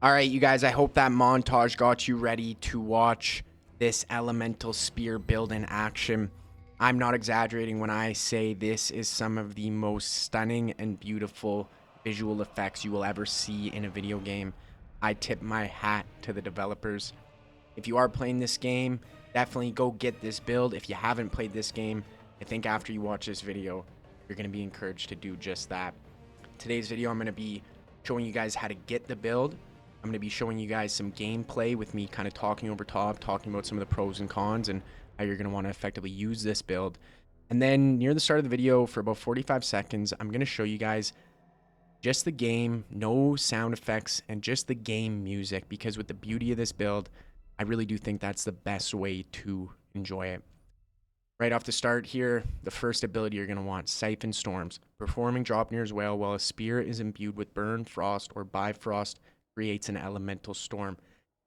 All right, you guys, I hope that montage got you ready to watch this elemental spear build in action. I'm not exaggerating when I say this is some of the most stunning and beautiful visual effects you will ever see in a video game. I tip my hat to the developers. If you are playing this game, definitely go get this build. If you haven't played this game, I think after you watch this video, you're going to be encouraged to do just that. Today's video, I'm going to be showing you guys how to get the build. I'm going to be showing you guys some gameplay with me kind of talking over top, talking about some of the pros and cons and how you're going to want to effectively use this build. And then near the start of the video, for about 45 seconds, I'm going to show you guys just the game, no sound effects, and just the game music, because with the beauty of this build, I really do think that's the best way to enjoy it. Right off the start here, the first ability you're going to want, Siphon Storms. Performing Draupnir's Wail while a spear is imbued with Burn, Frost, or Bifrost creates an elemental storm.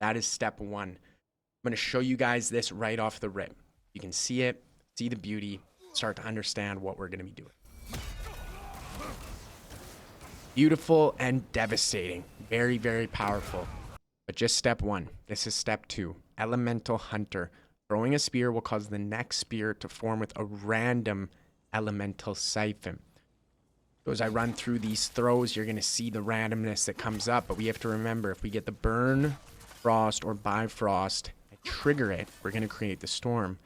That is step one. I'm going to show you guys this right off the rip. You can see it, see the beauty, start to understand what we're going to be doing. Beautiful and devastating. Very, very powerful. But just step one. This is step two. Elemental Hunter. Throwing a spear will cause the next spear to form with a random elemental siphon. So as I run through these throws, you're going to see the randomness that comes up. But we have to remember, if we get the Burn, Frost, or Bifrost and trigger it, we're going to create the storm.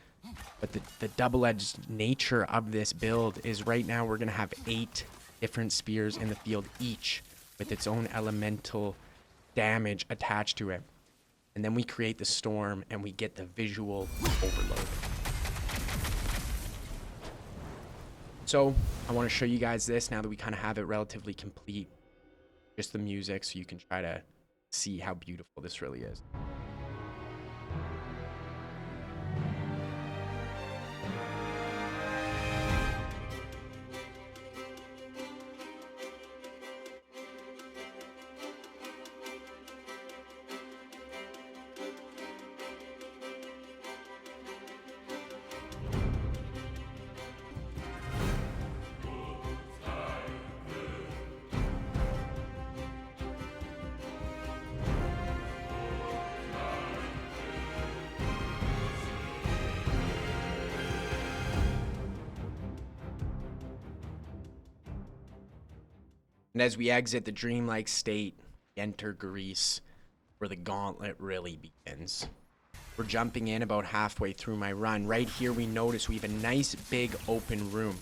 But the double-edged nature of this build is right now we're going to have 8 different spears in the field, each with its own elemental damage attached to it. And then we create the storm and we get the visual overload. So I want to show you guys this now that we kind of have it relatively complete. Just the music, so you can try to see how beautiful this really is. And as we exit the dreamlike state, we enter Greece, where the gauntlet really begins. We're jumping in about halfway through my run. Right here, we notice we have a nice big open room.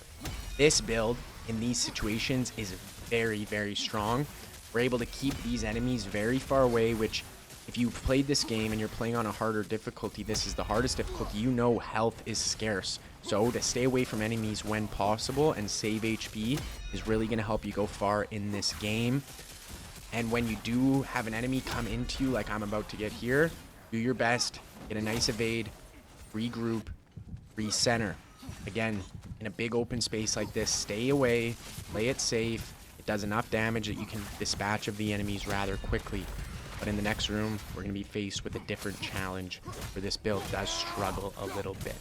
This build, in these situations, is very, very strong. We're able to keep these enemies very far away, which, if you've played this game and you're playing on a harder difficulty, this is the hardest difficulty. You know health is scarce. So to stay away from enemies when possible and save HP is really going to help you go far in this game. And when you do have an enemy come into you, like I'm about to get here, do your best, get a nice evade, regroup, recenter. Again, in a big open space like this, stay away, play it safe. It does enough damage that you can dispatch of the enemies rather quickly. But in the next room, we're going to be faced with a different challenge, where this build does struggle a little bit.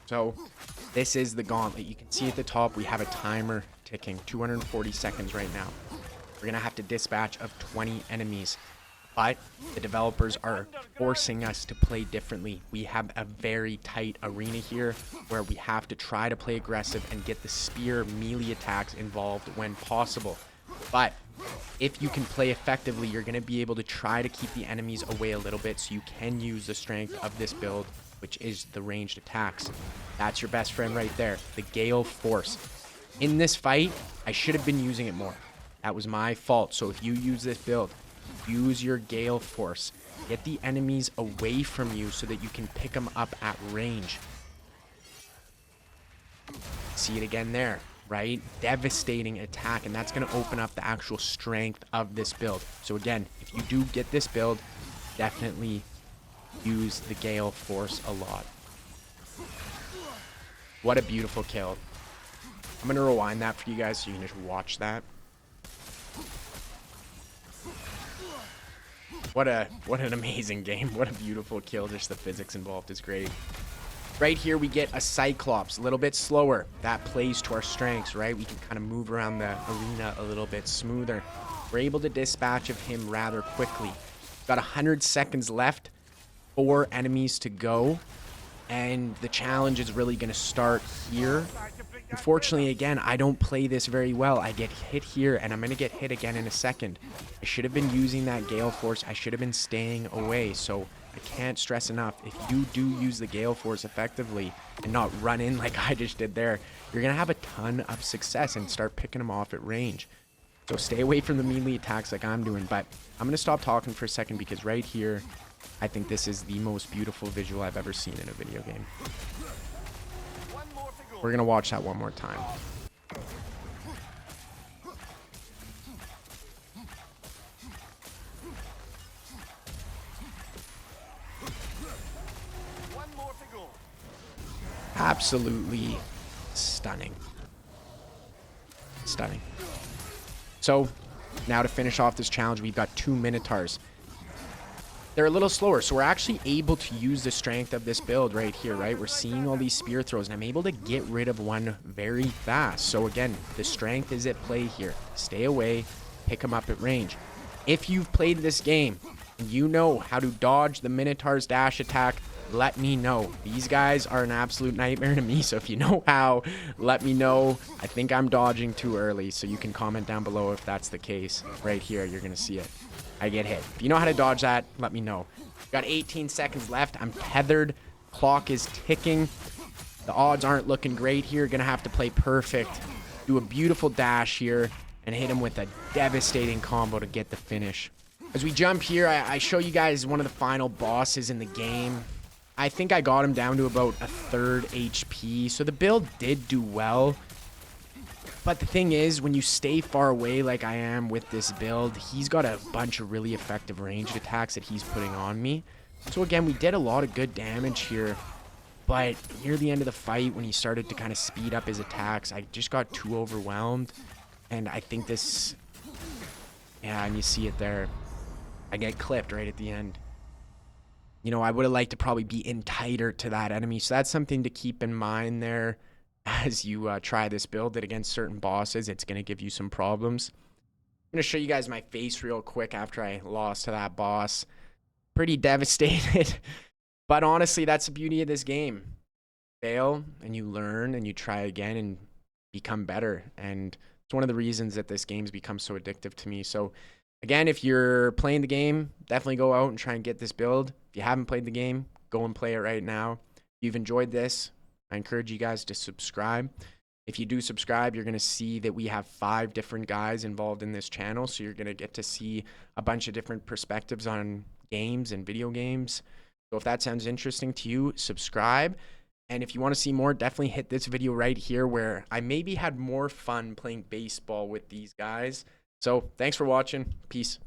So this is the gauntlet. You can see at the top we have a timer ticking, 240 seconds right now. We're going to have to dispatch of 20 enemies. But the developers are forcing us to play differently. We have a very tight arena here where we have to try to play aggressive and get the spear melee attacks involved when possible. But if you can play effectively, you're going to be able to try to keep the enemies away a little bit, so you can use the strength of this build, which is the ranged attacks. That's your best friend right there, the Gale Force. In this fight, I should have been using it more. That was my fault. So if you use this build, use your Gale Force. Get the enemies away from you so that you can pick them up at range. See it again there, right? Devastating attack, and that's going to open up the actual strength of this build. So again, if you do get this build, definitely use the Gale Force a lot. What a beautiful kill. I'm going to rewind that for you guys so you can just watch that. What an amazing game. What a beautiful kill. Just the physics involved is great. Right here, we get a Cyclops, a little bit slower. That plays to our strengths, right? We can kind of move around the arena a little bit smoother. We're able to dispatch of him rather quickly. Got 100 seconds left, 4 enemies to go, and the challenge is really going to start here. Unfortunately, again, I don't play this very well. I get hit here, and I'm going to get hit again in a second. I should have been using that Gale Force. I should have been staying away, so I can't stress enough. If you do use the Gale Force effectively and not run in like I just did there, you're going to have a ton of success and start picking them off at range. So stay away from the melee attacks like I'm doing, but I'm going to stop talking for a second because right here, I think this is the most beautiful visual I've ever seen in a video game. We're going to watch that one more time. Absolutely stunning. Stunning. So, now to finish off this challenge, we've got 2 Minotaurs. They're a little slower, so we're actually able to use the strength of this build right here, right? We're seeing all these spear throws, and I'm able to get rid of one very fast. So again, the strength is at play here. Stay away, pick them up at range. If you've played this game and you know how to dodge the Minotaur's dash attack, let me know. These guys are an absolute nightmare to me, so if you know how, let me know. I think I'm dodging too early, so you can comment down below if that's the case. Right here, you're going to see it. I get hit. If you know how to dodge that, let me know. Got 18 seconds left. I'm tethered. Clock is ticking. The odds aren't looking great here. Gonna have to play perfect. Do a beautiful dash here and hit him with a devastating combo to get the finish. As we jump here, I show you guys one of the final bosses in the game. I think I got him down to about a 3rd HP, so the build did do well. But the thing is, when you stay far away like I am with this build, he's got a bunch of really effective ranged attacks that he's putting on me. So again, we did a lot of good damage here. But near the end of the fight, when he started to kind of speed up his attacks, I just got too overwhelmed. And I think this... Yeah, and you see it there. I get clipped right at the end. You know, I would have liked to probably be in tighter to that enemy. So that's something to keep in mind there. As you try this build that against certain bosses, it's going to give you some problems. I'm going to show you guys my face real quick after I lost to that boss. Pretty devastated. But honestly, that's the beauty of this game. Fail, and you learn, and you try again, and become better. And it's one of the reasons that this game's become so addictive to me. So, again, if you're playing the game, definitely go out and try and get this build. If you haven't played the game, go and play it right now. If you've enjoyed this, I encourage you guys to subscribe. If you do subscribe, you're going to see that we have 5 different guys involved in this channel. So you're going to get to see a bunch of different perspectives on games and video games. So if that sounds interesting to you, subscribe. And if you want to see more, definitely hit this video right here where I maybe had more fun playing baseball with these guys. So thanks for watching. Peace.